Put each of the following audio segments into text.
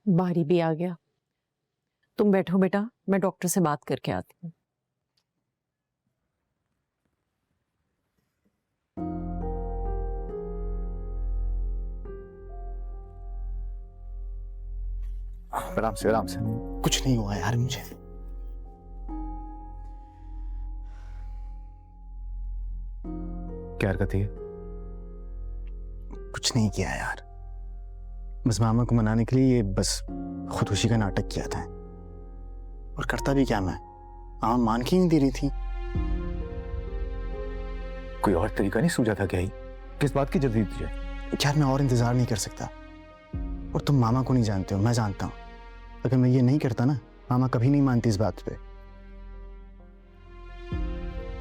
बारी भी आ गया। तुम बैठो बेटा, मैं डॉक्टर से बात करके आती हूँ। आराम से आराम से। कुछ नहीं हुआ यार मुझे। क्या हरकत है? कुछ नहीं किया यार, बस मामा को मनाने के लिए ये बस खुदकुशी का नाटक किया था। और करता भी क्या मैं, मामा मान के ही नहीं दे रही थी। कोई और तरीका नहीं सूझा था क्या? ही किस बात की जल्दी तुझे? यार मैं और इंतजार नहीं कर सकता। और तुम मामा को नहीं जानते हो, मैं जानता हूँ। अगर मैं ये नहीं करता ना, मामा कभी नहीं मानती इस बात पे।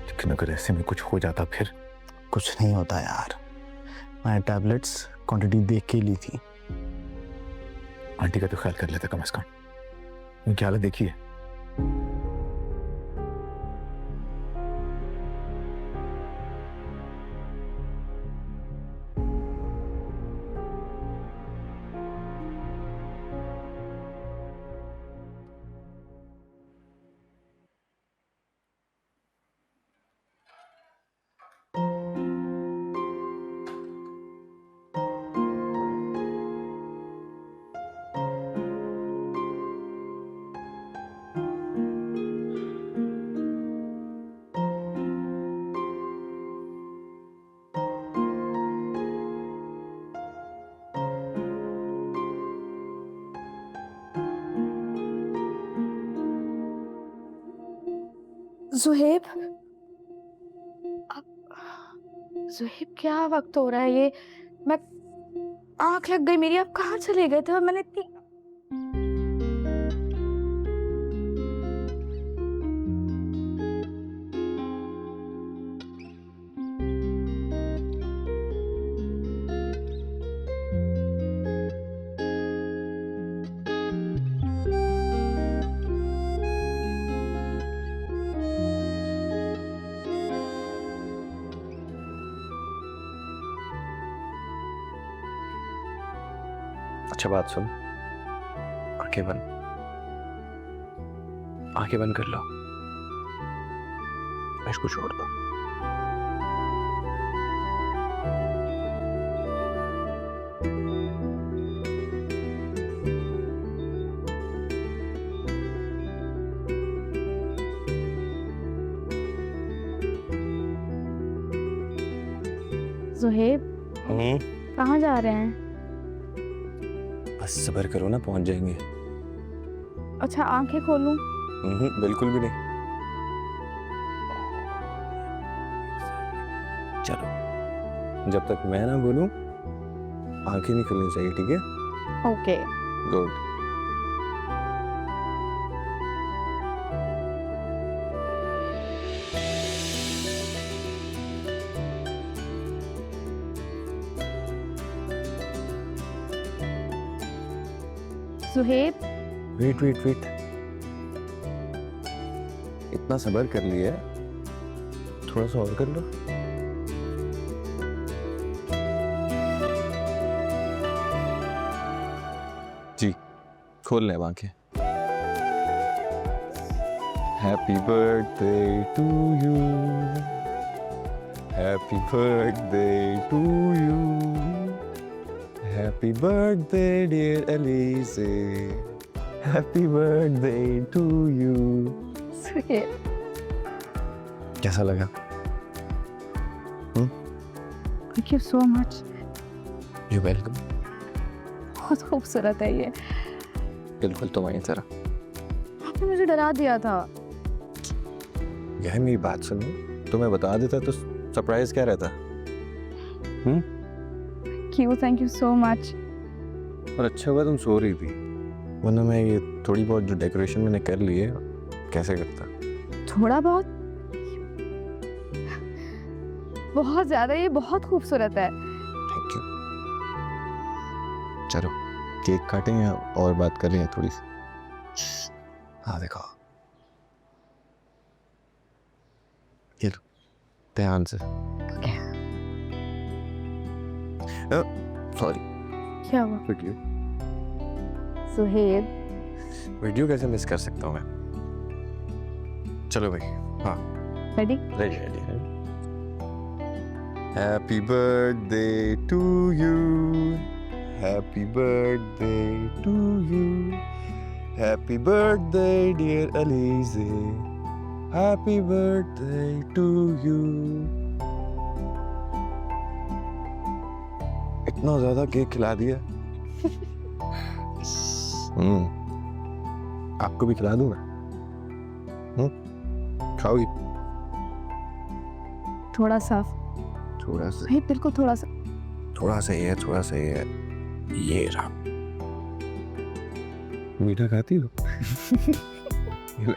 लेकिन अगर ऐसे में कुछ हो जाता फिर? कुछ नहीं होता यार, मैंने टैबलेट्स क्वांटिटी देख के ली थी। आंटी का तो ख्याल कर लेता कम से कम। उनकी हालत देखिए। ज़ुहैब, ज़ुहैब क्या वक्त हो रहा है ये? मैं आंख लग गई मेरी। आप कहाँ चले गए थे? मैंने इतनी अच्छा बात सुन, आंखें बंद कर लो। इसको छोड़ दो। ज़ुहैब, कहाँ जा रहे हैं? बस सब्र करो ना, पहुंच जाएंगे। अच्छा, आंखें खोलूं? बिल्कुल भी नहीं। चलो, जब तक मैं ना बोलूं आंखें नहीं खुलनी चाहिए, ठीक है? Okay. Good. Zuhaib, wait wait wait, इतना सब्र कर लिया, थोड़ा सा और कर लो। जी, खोल ले आंखें। Happy birthday to you, happy birthday to you, happy birthday dear Alizeh, happy birthday to you. Zuhaib, कैसा लगा? Thank you so much. You welcome. बहुत खूबसूरत है ये। बिल्कुल तुम्हारी तरह। आपने मुझे डरा दिया था। यह मेरी बात सुनो, तुम्हें बता देता तो सरप्राइज क्या रहता? Thank you so much. और अच्छा हुआ तुम सो रही थी, वरना मैं ये थोड़ी बहुत जो डेकोरेशन मैंने कर ली है कैसे करता? थोड़ा बहुत? बहुत ज्यादा, ये बहुत खूबसूरत है। Thank you. चलो केक काटें या और बात कर रहे हैं थोड़ी सी? हाँ देखो, ये लो ध्यान से। सॉरी। क्या हुआ? फट यू। सुहेब वीडियो कैसे मिस कर सकता हूँ मैं? चलो भाई, हाँ ready? Ready ready ready. Happy birthday to you, happy birthday to you, happy birthday dear Alizeh, happy birthday to you. इतना ज्यादा केक खिला दिया। आपको भी खिला दूं मैं? खाओगी? थोड़ा सा थोड़ा सा, सुहेब, बिल्कुल थोड़ा सा। थोड़ा सा ही है, थोड़ा सा ही है। ये रहा। मीठा खाती हो? ये लो।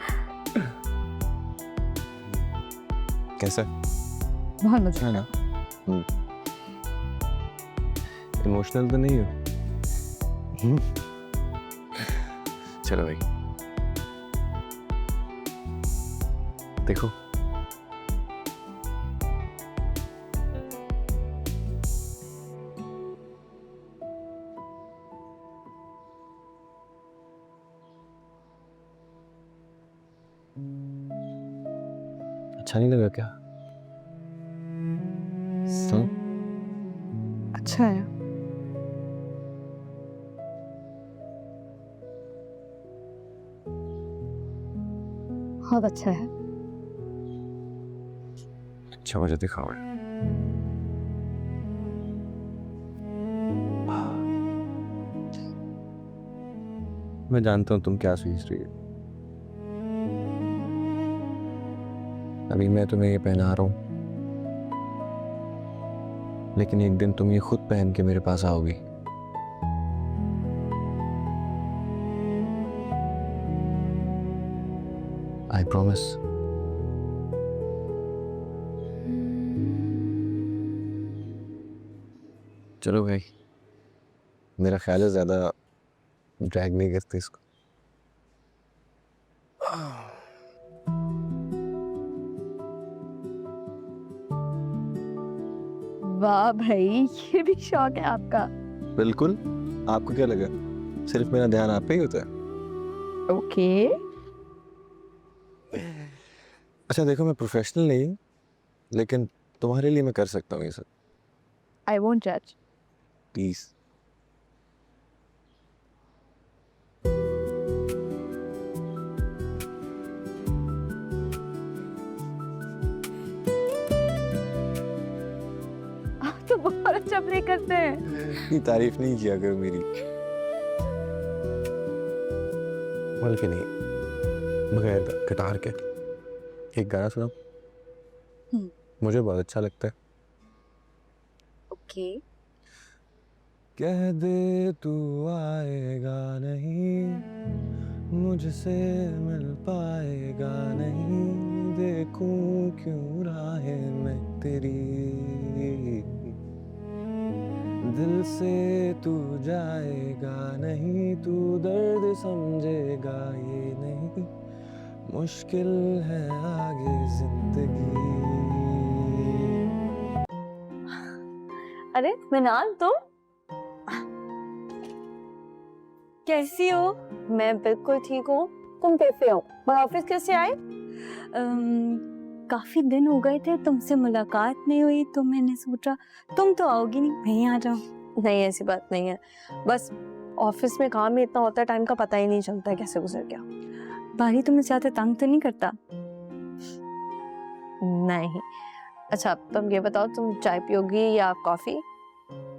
कैसा बहुत मजा है ना? इमोशनल तो नहीं हो? चलो भाई, देखो अच्छा नहीं लगा क्या? अच्छा है। बहुत अच्छा है। अच्छा मुझे दिखाओ। मैं जानता हूँ तुम क्या सोच रही हो। अभी मैं तुम्हें ये पहना रहा हूँ, लेकिन एक दिन तुम ये खुद पहन के मेरे पास आओगी। I promise. चलो भाई, मेरा ख्याल है ज्यादा ड्रैग नहीं करते इसको। वाह भाई, ये भी शौक है आपका। बिल्कुल, आपको क्या लगा सिर्फ मेरा ध्यान आप पे ही होता है? ओके। अच्छा देखो, मैं प्रोफेशनल नहीं हूँ, लेकिन तुम्हारे लिए मैं कर सकता हूँ ये सब। आई वोंट जज। प्लीज। आप तो बहुत अच्छा प्ले करते हैं। इतनी तारीफ नहीं किया करो मेरी। बल्कि नहीं, बगैर गिटार के एक गाना सुनाओ। मुझे बहुत अच्छा लगता है। ओके। कह दे तू आएगा नहीं, मुझसे मिल पाएगा नहीं, देखूं क्यों राहें मैं तेरी, दिल से तू जाएगा नहीं, तू दर्द समझेगा ये नहीं, मुश्किल है आगे जिंदगी। अरे मिनाल, तुम कैसी हो? मैं बिल्कुल ठीक हूँ। तुम कैसे हो? और ऑफिस कैसे आए? काफी दिन हो गए थे, तुमसे मुलाकात नहीं हुई, तो मैंने सोचा तुम तो आओगी नहीं, मैं ही आ जाऊँ। नहीं, ऐसी बात नहीं है, बस ऑफिस में काम ही इतना होता है, टाइम का पता ही नहीं चलता है कैसे गुजर गया। बारी तुम्हें ज्यादा तंग तो नहीं करता? नहीं। अच्छा तुम ये बताओ, तुम चाय पियोगी या कॉफी?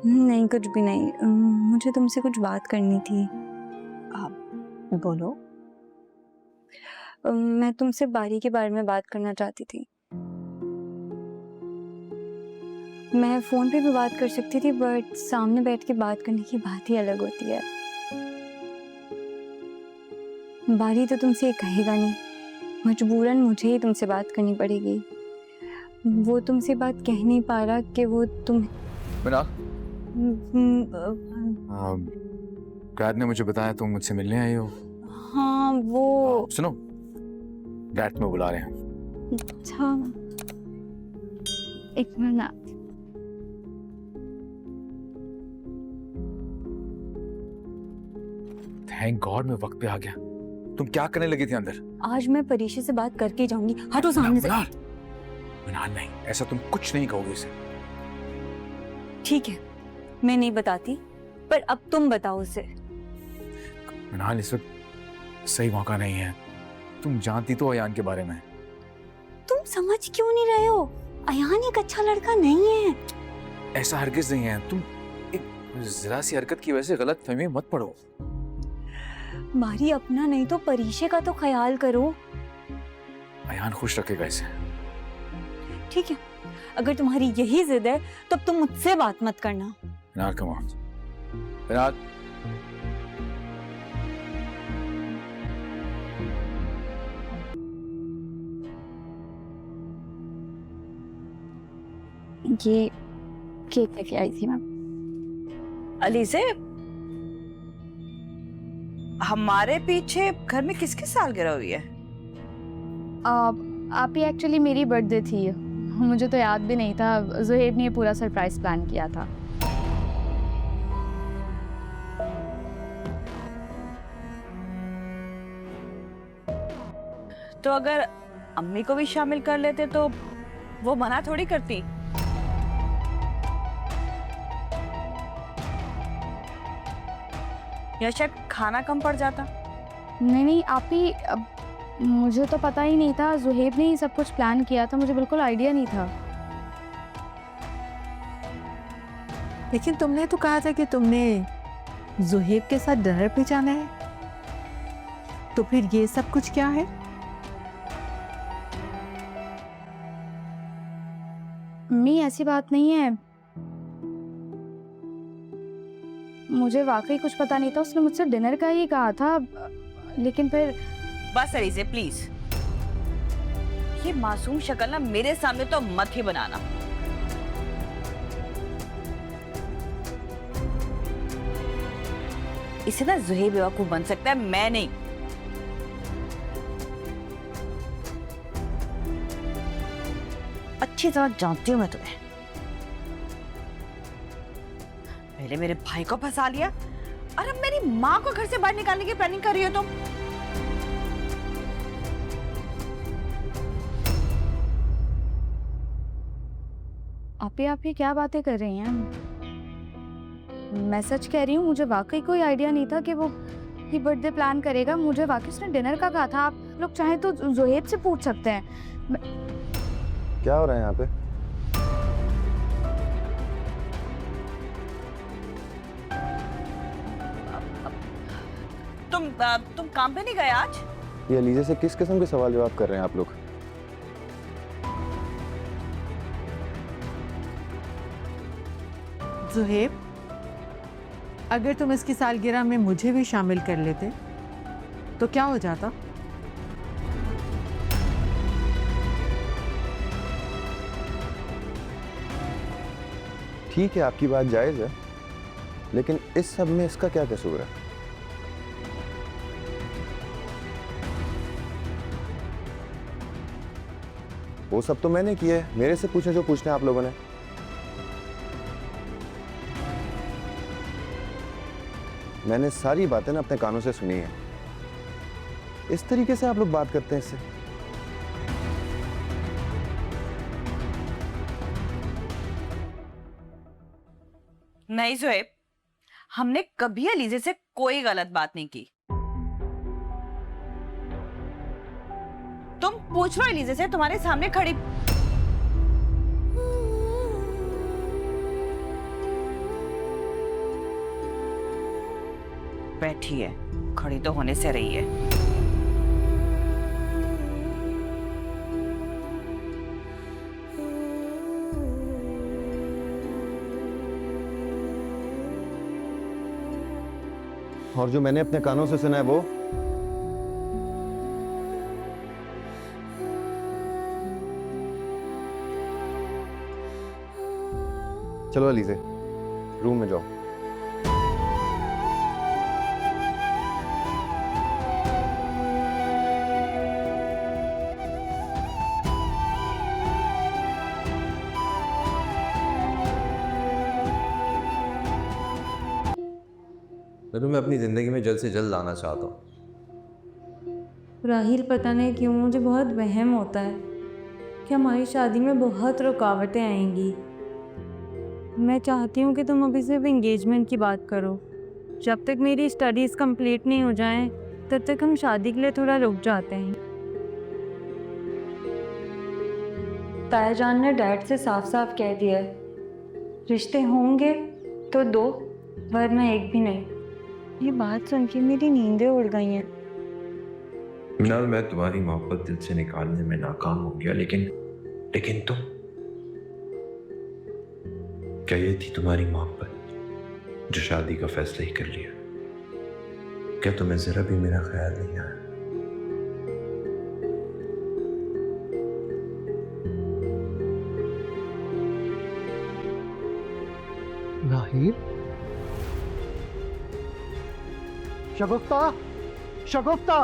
नहीं, कुछ भी नहीं। मुझे तुमसे कुछ बात करनी थी। बोलो। मैं तुमसे बारी के बारे में बात करना चाहती थी। मैं फोन पे भी बात कर सकती थी, बट सामने बैठ के बात करने की बात ही अलग होती है। बारी तो तुमसे ये कहेगा नहीं, मजबूरन मुझे ही तुमसे बात करनी पड़ेगी। वो तुमसे बात कह नहीं पा रहा कि वो तुम। मिनाल, डैड ने मुझे बताया तुम मुझसे मिलने आई हो। हाँ वो। सुनो, डैड में बुला रहे हैं। अच्छा, एक मिनट। थैंक गॉड मैं वक्त पे आ गया। तुम क्या करने लगी थी अंदर? आज मैं परीक्षा से बात करके जाऊंगी। हटो सामने से। मनाल, मनाल नहीं, ऐसा तुम कुछ नहीं कहोगे इसे। ठीक है, मैं नहीं बताती, पर अब तुम बताओ उसे। मनाल, इस वक्त सही मौका नहीं है। तुम जानती तो अयान के बारे में। तुम समझ क्यों नहीं रहे हो? अयान एक अच्छा लड़का नहीं है। ऐसा हरगिज नहीं है। तुम एक जरा सी हरकत की वजह से गलत फहमी मत पड़ो। मारी अपना नहीं तो परीक्षा का तो ख्याल करो। अयान खुश रखेगा इसे। ठीक है, अगर तुम्हारी यही जिद है तब तुम मुझसे बात मत करना। मनाल, कम ऑन। मनाल, ये केक लेके आई थी मैं। अली से हमारे पीछे घर में किसकी सालगिरह हुई है? आप ही एक्चुअली मेरी बर्थडे थी, मुझे तो याद भी नहीं था। ज़ुहैब ने ये पूरा सरप्राइज प्लान किया था। तो अगर अम्मी को भी शामिल कर लेते तो वो मना थोड़ी करती। या शायद खाना कम पड़ जाता। नहीं आप ही, मुझे तो पता ही नहीं था। ज़ुहैब ने ही सब कुछ प्लान किया था, मुझे बिल्कुल आइडिया नहीं था। लेकिन तुमने तो कहा था कि तुमने ज़ुहैब के साथ डिनर पे जाना है, तो फिर ये सब कुछ क्या है? मम्मी ऐसी बात नहीं है, मुझे वाकई कुछ पता नहीं था। उसने मुझसे डिनर का ही कहा था, लेकिन फिर बस अली से प्लीज, ये मासूम शक्ल ना मेरे सामने तो मत ही बनाना। इसे ना ज़ुहैब बेवकूफ बन सकता है, मैं नहीं। अच्छी तरह जानती हूँ मैं तुम्हें। पहले मेरे भाई को फंसा लिया और अब मेरी माँ को घर से बाहर निकालने की प्लानिंग कर रही हो तुम। आप ही क्या बातें कर रही हैं? मैं सच कह रही हूँ, मुझे वाकई कोई आइडिया नहीं था कि वो ही बर्थडे प्लान करेगा। मुझे वाकई उसने डिनर का कहा था। आप लोग चाहें तो ज़ुहैब से पूछ सकते हैं। क्या हो रहा है यहाँ पे? तुम काम पे नहीं गए आज? ये अलीज़ा से किस किस्म के सवाल जवाब कर रहे हैं आप लोग? ज़ुहैब, अगर तुम इसकी सालगिरह में मुझे भी शामिल कर लेते तो क्या हो जाता? ठीक है, आपकी बात जायज़ है, लेकिन इस सब में इसका क्या कसूर है? वो सब तो मैंने किया है, मेरे से पूछे जो पूछना है आप लोगों ने। मैंने सारी बातें ना अपने कानों से सुनी है। इस तरीके से आप लोग बात करते हैं इससे? नहीं ज़ुहैब, हमने कभी अलीज़ा से कोई गलत बात नहीं की। तुम पूछ लो अलीज़ा से, तुम्हारे सामने खड़ी। बैठी है, खड़ी तो होने से रही है। और जो मैंने अपने कानों से सुना है वो? चलो अलीज़ा, रूम में जाओ। मैं तुम्हें अपनी ज़िंदगी में जल्द से जल्द लाना चाहता हूँ। राहिल, पता नहीं क्यों मुझे बहुत वहम होता है कि हमारी शादी में बहुत रुकावटें आएंगी। मैं चाहती हूँ कि तुम अभी सिर्फ एंगेजमेंट की बात करो। जब तक मेरी स्टडीज़ कंप्लीट नहीं हो जाएं, तब तक हम शादी के लिए थोड़ा रुक जाते हैं। ताया जान ने डैड से साफ साफ कह दिया है, रिश्ते होंगे तो 2, वरना एक भी नहीं। ये बात सुन के मेरी नींदें उड़ गई हैं। मिनाल, मैं तुम्हारी मोहब्बत दिल से निकालने में नाकाम हो गया, लेकिन तुम, क्या ये थी तुम्हारी मोहब्बत जो शादी का फैसला ही कर लिया? क्या तुम्हें जरा भी मेरा ख्याल नहीं आया? राहिल, शगुफ्ता, शगुफ्ता,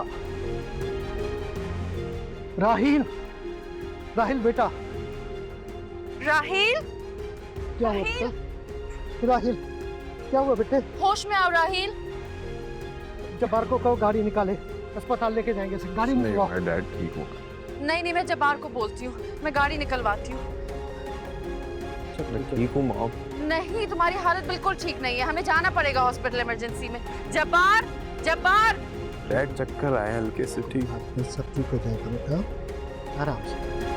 राहिल, राहिल बेटा, राहिल, क्या हुआ बेटा? राहिल, क्या हुआ बेटे? होश में आओ राहिल। जब्बार को कहो गाड़ी निकाले, अस्पताल लेके जाएंगे। गाड़ी निकलवाओ। डैड ठीक होगा। नहीं, मैं जब्बार को बोलती हूँ, मैं गाड़ी निकलवाती हूँ। ठीक हूँ माँ। नहीं, तुम्हारी हालत बिल्कुल ठीक नहीं है, हमें जाना पड़ेगा हॉस्पिटल इमरजेंसी में। जब्बार, जब्बार। डैड चक्कर आए हल्के से, ठीक। सब ठीक हो जाएगा बेटा, आराम से।